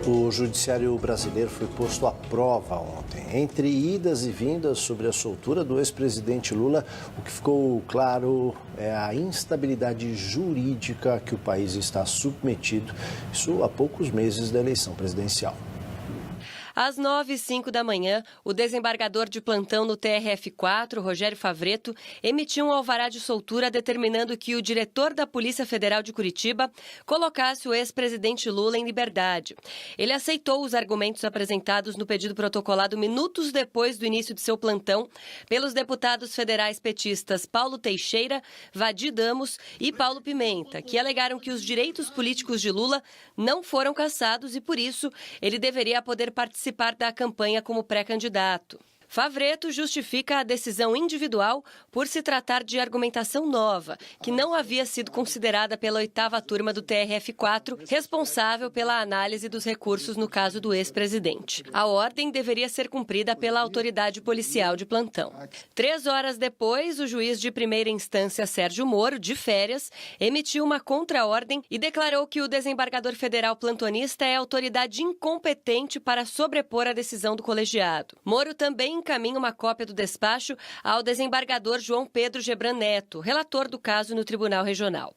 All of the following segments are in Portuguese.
O judiciário brasileiro foi posto à prova ontem. Entre idas e vindas sobre a soltura do ex-presidente Lula, o que ficou claro é a instabilidade jurídica que o país está submetido, isso há poucos meses da eleição presidencial. Às 9h05 da manhã, o desembargador de plantão no TRF4, Rogério Favretto, emitiu um alvará de soltura determinando que o diretor da Polícia Federal de Curitiba colocasse o ex-presidente Lula em liberdade. Ele aceitou os argumentos apresentados no pedido protocolado minutos depois do início de seu plantão pelos deputados federais petistas Paulo Teixeira, Vadi Damos e Paulo Pimenta, que alegaram que os direitos políticos de Lula não foram cassados e, por isso, ele deveria poder participar da campanha como pré-candidato. Favretto justifica a decisão individual por se tratar de argumentação nova, que não havia sido considerada pela 8ª turma do TRF4, responsável pela análise dos recursos no caso do ex-presidente. A ordem deveria ser cumprida pela autoridade policial de plantão. 3 horas depois, o juiz de primeira instância, Sérgio Moro, de férias, emitiu uma contra-ordem e declarou que o desembargador federal plantonista é autoridade incompetente para sobrepor a decisão do colegiado. Moro também encaminha uma cópia do despacho ao desembargador João Pedro Gebran Neto, relator do caso no Tribunal Regional.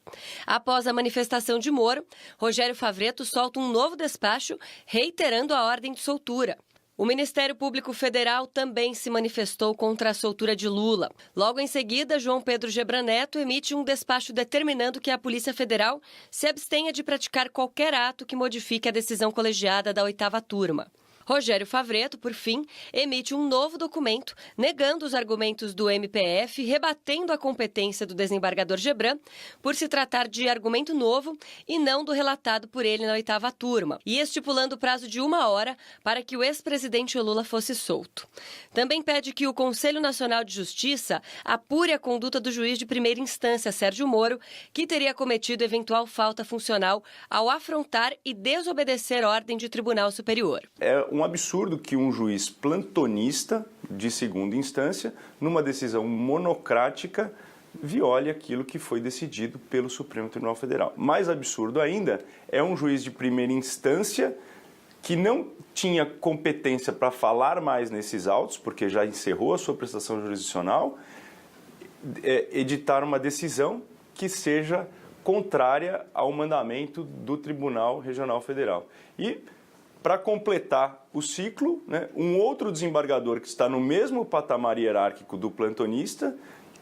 Após a manifestação de Moro, Rogério Favretto solta um novo despacho reiterando a ordem de soltura. O Ministério Público Federal também se manifestou contra a soltura de Lula. Logo em seguida, João Pedro Gebran Neto emite um despacho determinando que a Polícia Federal se abstenha de praticar qualquer ato que modifique a decisão colegiada da 8ª turma. Rogério Favretto, por fim, emite um novo documento negando os argumentos do MPF, rebatendo a competência do desembargador Gebran por se tratar de argumento novo e não do relatado por ele na 8ª turma, e estipulando o prazo de 1 hora para que o ex-presidente Lula fosse solto. Também pede que o Conselho Nacional de Justiça apure a conduta do juiz de primeira instância, Sérgio Moro, que teria cometido eventual falta funcional ao afrontar e desobedecer ordem de tribunal superior. É um absurdo que um juiz plantonista de segunda instância, numa decisão monocrática, viole aquilo que foi decidido pelo Supremo Tribunal Federal. Mais absurdo ainda é um juiz de primeira instância que não tinha competência para falar mais nesses autos, porque já encerrou a sua prestação jurisdicional, editar uma decisão que seja contrária ao mandamento do Tribunal Regional Federal. E, para completar o ciclo, um outro desembargador que está no mesmo patamar hierárquico do plantonista,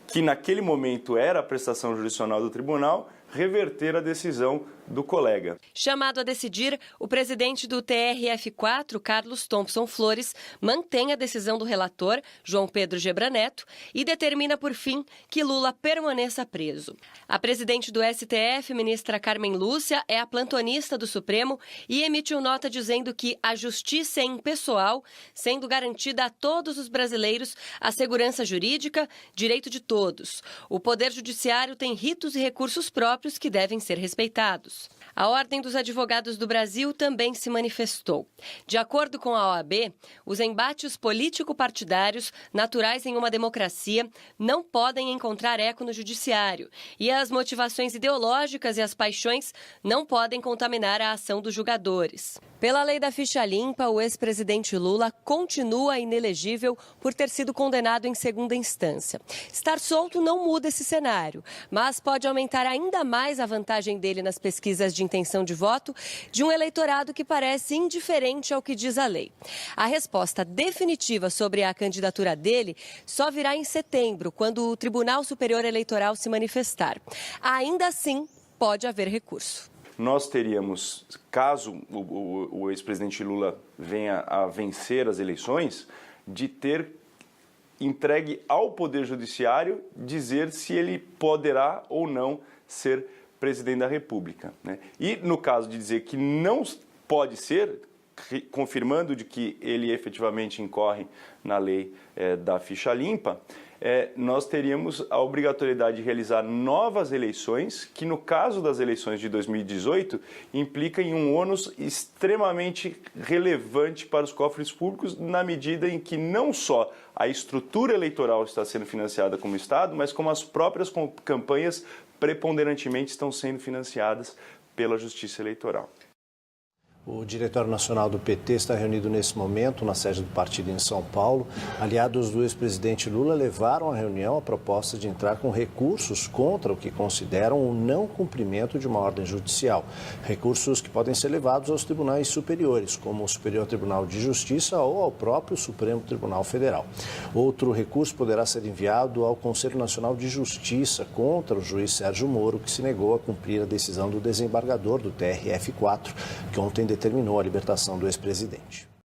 que naquele momento era a prestação jurisdicional do tribunal, reverter a decisão do colega. Chamado a decidir, o presidente do TRF4, Carlos Thompson Flores, mantém a decisão do relator, João Pedro Gebran Neto, e determina, por fim, que Lula permaneça preso. A presidente do STF, ministra Carmen Lúcia, é a plantonista do Supremo e emitiu nota dizendo que a justiça é impessoal, sendo garantida a todos os brasileiros a segurança jurídica, direito de todos. O Poder Judiciário tem ritos e recursos próprios que devem ser respeitados. A Ordem dos Advogados do Brasil também se manifestou. De acordo com a OAB, os embates político-partidários, naturais em uma democracia, não podem encontrar eco no judiciário, e as motivações ideológicas e as paixões não podem contaminar a ação dos julgadores. Pela lei da ficha limpa, o ex-presidente Lula continua inelegível por ter sido condenado em segunda instância. Estar solto não muda esse cenário, mas pode aumentar ainda mais a vantagem dele nas pesquisas de intenção de voto de um eleitorado que parece indiferente ao que diz a lei. A resposta definitiva sobre a candidatura dele só virá em setembro, quando o Tribunal Superior Eleitoral se manifestar. Ainda assim, pode haver recurso. Nós teríamos, caso o ex-presidente Lula venha a vencer as eleições, de ter entregue ao Poder Judiciário dizer se ele poderá ou não ser presidente da República, E no caso de dizer que não pode ser, confirmando de que ele efetivamente incorre na lei da ficha limpa, nós teríamos a obrigatoriedade de realizar novas eleições, que no caso das eleições de 2018, implica em um ônus extremamente relevante para os cofres públicos, na medida em que não só a estrutura eleitoral está sendo financiada como Estado, mas como as próprias campanhas preponderantemente estão sendo financiadas pela Justiça Eleitoral. O Diretório Nacional do PT está reunido nesse momento na sede do partido em São Paulo. Aliados do ex-presidente Lula levaram à reunião a proposta de entrar com recursos contra o que consideram o não cumprimento de uma ordem judicial. Recursos que podem ser levados aos tribunais superiores, como o Superior Tribunal de Justiça ou ao próprio Supremo Tribunal Federal. Outro recurso poderá ser enviado ao Conselho Nacional de Justiça contra o juiz Sérgio Moro, que se negou a cumprir a decisão do desembargador do TRF4, que ontem determinou a libertação do ex-presidente.